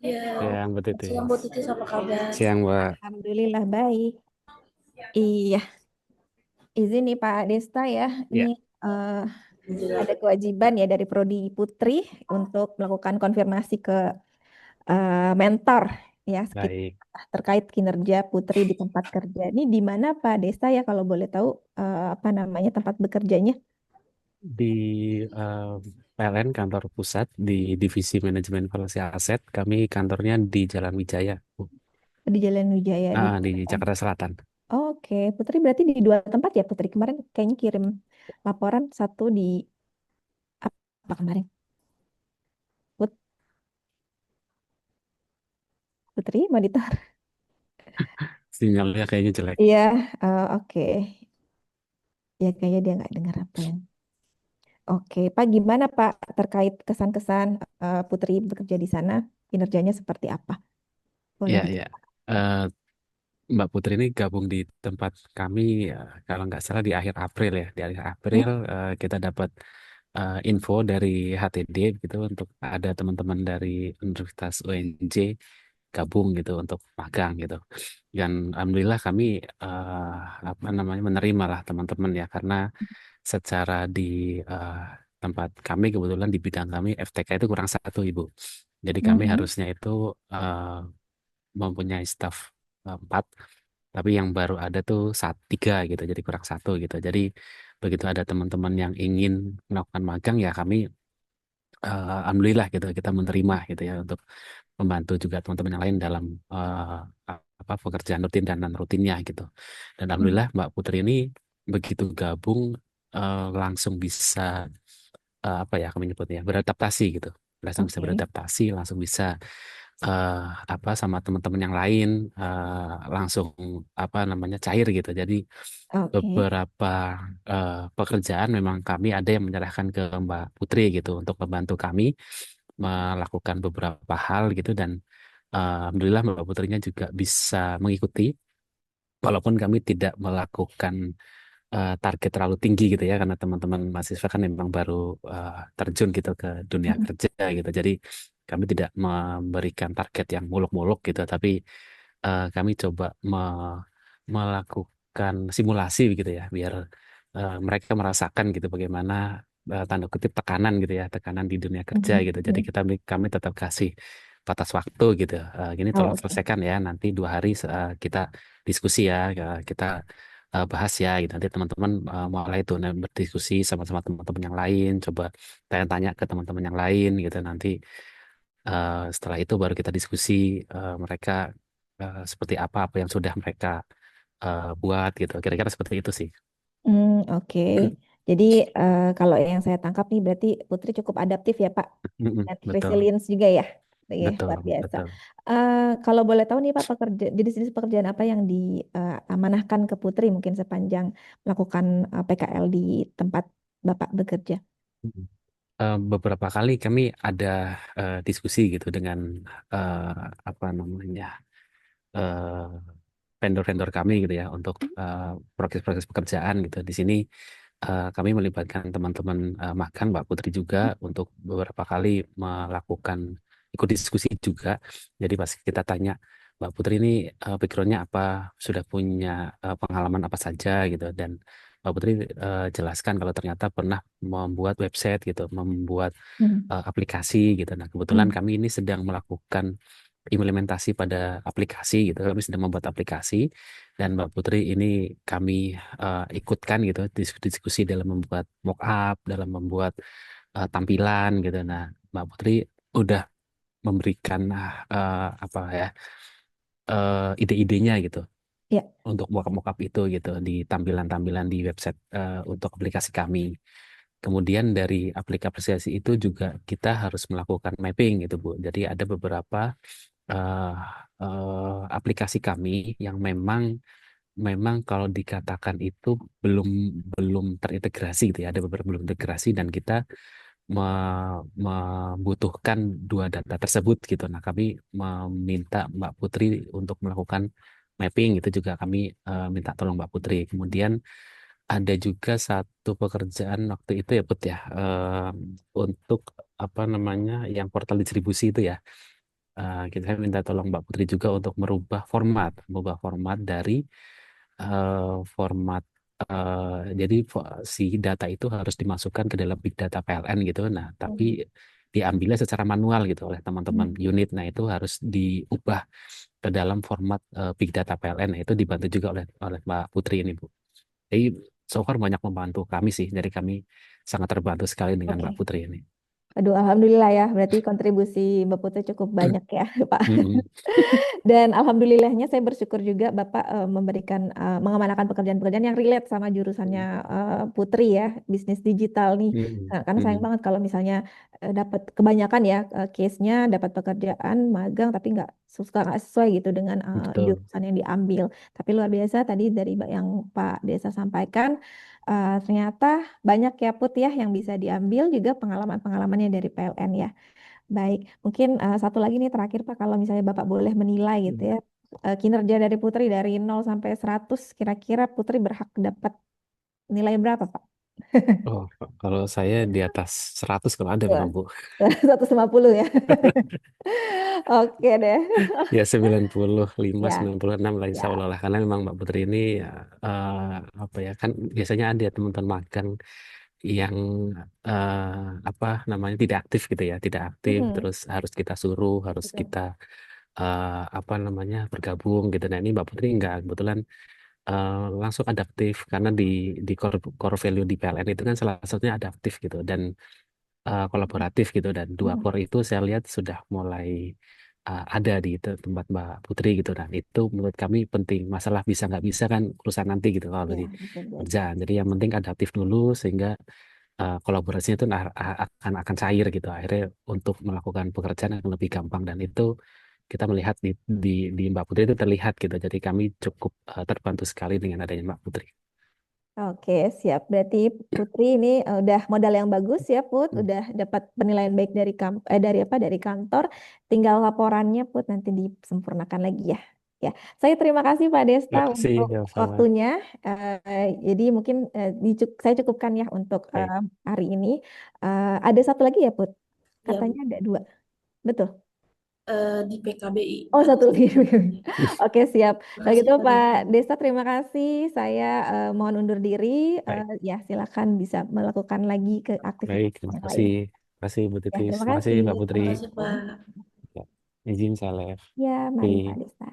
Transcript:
Iya, Siang, Mbak Titi. siang Bu Titis apa kabar? Siang, Mbak. Alhamdulillah baik. Iya, izin nih Pak Desta ya. Ini Ya, eh, ada kewajiban ya dari Prodi Putri untuk melakukan konfirmasi ke mentor ya baik. terkait kinerja Putri di tempat kerja. Ini di mana Pak Desta ya kalau boleh tahu apa namanya tempat bekerjanya? Di eh, PLN kantor pusat di Divisi Manajemen Valuasi Aset, kami kantornya di Jalan Wijaya, Bu. Di Jalan Wijaya di Di Tangerang. Jakarta Selatan. Oke, Putri berarti di dua tempat ya Putri. Kemarin kayaknya kirim laporan satu di apa kemarin? Putri monitor. Sinyalnya kayaknya jelek. Iya, oke. Ya kayaknya dia nggak dengar apa yang. Oke, Pak, gimana Pak terkait kesan-kesan Putri bekerja di sana? Kinerjanya seperti apa? Boleh Ya, ya. diceritakan? Eh, Mbak Putri ini gabung di tempat kami, kalau nggak salah di akhir April ya. Di akhir Hmm, April kita dapat info dari HTD gitu untuk ada teman-teman dari Universitas UNJ gabung gitu untuk magang gitu. Dan alhamdulillah kami apa namanya menerima lah teman-teman ya karena secara di eh, tempat kami kebetulan di bidang kami FTK itu kurang satu Ibu. Jadi kami mm-mm. harusnya itu mempunyai staf empat, tapi yang baru ada tuh tiga gitu, jadi kurang satu gitu. Jadi begitu ada teman-teman yang ingin melakukan magang ya kami alhamdulillah gitu kita menerima gitu ya untuk membantu juga teman-teman yang lain dalam apa pekerjaan rutin dan non rutinnya gitu. Dan Mm. alhamdulillah Mbak Putri ini begitu gabung langsung bisa apa ya kami nyebutnya beradaptasi gitu. Langsung bisa Oke, beradaptasi, langsung bisa eh, apa sama teman-teman yang lain langsung apa namanya cair gitu. Jadi oke. beberapa pekerjaan memang kami ada yang menyerahkan ke Mbak Putri gitu untuk membantu kami melakukan beberapa hal gitu dan alhamdulillah Mbak Putrinya juga bisa mengikuti walaupun kami tidak melakukan target terlalu tinggi gitu ya karena teman-teman mahasiswa kan memang baru terjun gitu ke dunia Mm-mm. kerja gitu. Jadi kami tidak memberikan target yang muluk-muluk gitu, tapi kami coba melakukan simulasi gitu ya biar mereka merasakan gitu bagaimana tanda kutip tekanan gitu ya, tekanan di dunia kerja Mm-mm. gitu. Jadi Mm. kami tetap kasih batas waktu gitu. Gini Oh, tolong oke. selesaikan ya nanti 2 hari kita diskusi ya, kita bahas ya gitu. Nanti teman-teman mulai itu berdiskusi sama-sama teman-teman yang lain, coba tanya-tanya ke teman-teman yang lain gitu. Nanti setelah itu baru kita diskusi mereka seperti apa yang sudah mereka buat gitu. Kira-kira seperti itu sih. Oke. Jadi kalau yang saya tangkap nih berarti Putri cukup adaptif ya Pak Mm-mm, dan betul, resilience juga ya. Iya, betul, luar biasa. betul. Kalau boleh tahu nih Pak, jenis-jenis pekerjaan apa yang diamanahkan ke Putri mungkin sepanjang melakukan PKL di tempat Bapak bekerja? Mm-mm. Beberapa kali kami ada diskusi gitu dengan eh, apa namanya eh, vendor-vendor kami gitu ya untuk proses-proses pekerjaan gitu. Di sini kami melibatkan teman-teman magang Mbak Putri juga untuk beberapa kali melakukan ikut diskusi juga. Jadi pas kita tanya Mbak Putri ini backgroundnya apa, sudah punya pengalaman apa saja gitu dan Mbak Putri jelaskan kalau ternyata pernah membuat website gitu, membuat Hmm. aplikasi gitu. Nah, kebetulan Hmm. kami ini sedang melakukan implementasi pada aplikasi gitu. Kami sedang membuat aplikasi dan Mbak Putri ini kami ikutkan gitu diskusi dalam membuat mockup, dalam membuat tampilan gitu. Nah, Mbak Putri udah memberikan apa ya ide-idenya gitu Ya. untuk mockup-mockup itu gitu di tampilan-tampilan di website untuk aplikasi kami. Kemudian dari aplikasi itu juga kita harus melakukan mapping gitu Bu. Jadi ada beberapa eh, aplikasi kami yang memang memang kalau dikatakan itu belum belum terintegrasi gitu ya. Ada beberapa belum integrasi dan kita membutuhkan dua data tersebut gitu. Nah, kami meminta Mbak Putri untuk melakukan mapping itu juga kami minta tolong Mbak Putri. Kemudian ada juga satu pekerjaan waktu itu ya Put ya untuk apa namanya yang portal distribusi itu ya kita minta tolong Mbak Putri juga untuk merubah format dari format jadi si data itu harus dimasukkan ke dalam big data PLN gitu. Nah, tapi Hmm. diambilnya secara manual gitu oleh teman-teman Hmm. unit. Nah, itu harus diubah ke dalam format big data PLN. Nah, itu dibantu juga oleh oleh Mbak Putri ini, Bu. Jadi so far banyak membantu kami sih. Jadi kami sangat terbantu sekali dengan Mbak Oke. Putri ini. Aduh, alhamdulillah ya. Berarti kontribusi Mbak Putri cukup banyak ya, Pak. Mm-mm. Dan alhamdulillahnya saya bersyukur juga Bapak memberikan mengamanahkan pekerjaan-pekerjaan yang relate sama jurusannya Putri ya, bisnis digital nih. Mm-mm. Nah, karena sayang Mm-mm. banget kalau misalnya dapat kebanyakan ya case-nya dapat pekerjaan magang tapi nggak sesuai gitu dengan Betul. jurusan yang diambil. Tapi luar biasa tadi dari yang Pak Desa sampaikan ternyata banyak ya Put ya yang bisa diambil juga pengalaman-pengalamannya dari PLN ya. Baik, mungkin satu lagi nih terakhir Pak, kalau misalnya Bapak boleh menilai gitu ya, kinerja dari Putri dari 0 sampai 100, kira-kira Putri berhak dapat nilai berapa Pak? Oh, kalau saya di atas 100 kalau ada Wah, memang, Bu. 150 ya. Oke deh. Ya 95, Ya. 96 lah insya Allah Ya. lah. Karena memang Mbak Putri ini eh, apa ya kan biasanya ada teman-teman magang yang apa namanya tidak aktif gitu ya, tidak aktif Mhm. terus harus kita suruh, harus Betul. kita eh, apa namanya bergabung gitu. Nah ini Mbak Putri enggak kebetulan eh, langsung adaptif karena di core value di PLN itu kan salah satunya adaptif gitu dan kolaboratif gitu dan dua Mhm. core itu saya lihat sudah mulai ada di tempat Mbak Putri gitu dan itu menurut kami penting masalah bisa nggak bisa kan urusan nanti gitu kalau Ya, di betul betul. kerjaan jadi yang penting adaptif dulu sehingga kolaborasinya itu akan cair gitu akhirnya untuk melakukan pekerjaan yang lebih gampang dan itu kita melihat di, di Mbak Putri itu terlihat gitu jadi kami cukup terbantu sekali dengan adanya Mbak Putri. Oke, siap. Berarti Putri ini udah modal yang bagus ya, Put. Hmm. Udah dapat penilaian baik dari dari apa? Dari kantor. Tinggal laporannya, Put, nanti disempurnakan lagi ya. Ya, saya terima kasih Pak Desta Terima kasih untuk sama-sama. waktunya. Jadi mungkin saya cukupkan ya untuk Baik. hari ini. Ada satu lagi ya, Put. Ya, Katanya Bu. ada dua. Betul. Di PKBI Oh, ada satu lagi. satu. Oke, siap. Kalau Makasih gitu, Pak Pak Desa. Desta, terima kasih. Saya mohon undur diri. Baik. Ya, silakan bisa melakukan lagi ke Baik, aktivitas terima yang kasih. lainnya. Terima kasih Bu Ya, Titis. terima Terima kasih kasih. Mbak Putri. Makasih Pak. Ya, izin saya live. Ya, mari Pak Oke. Desta.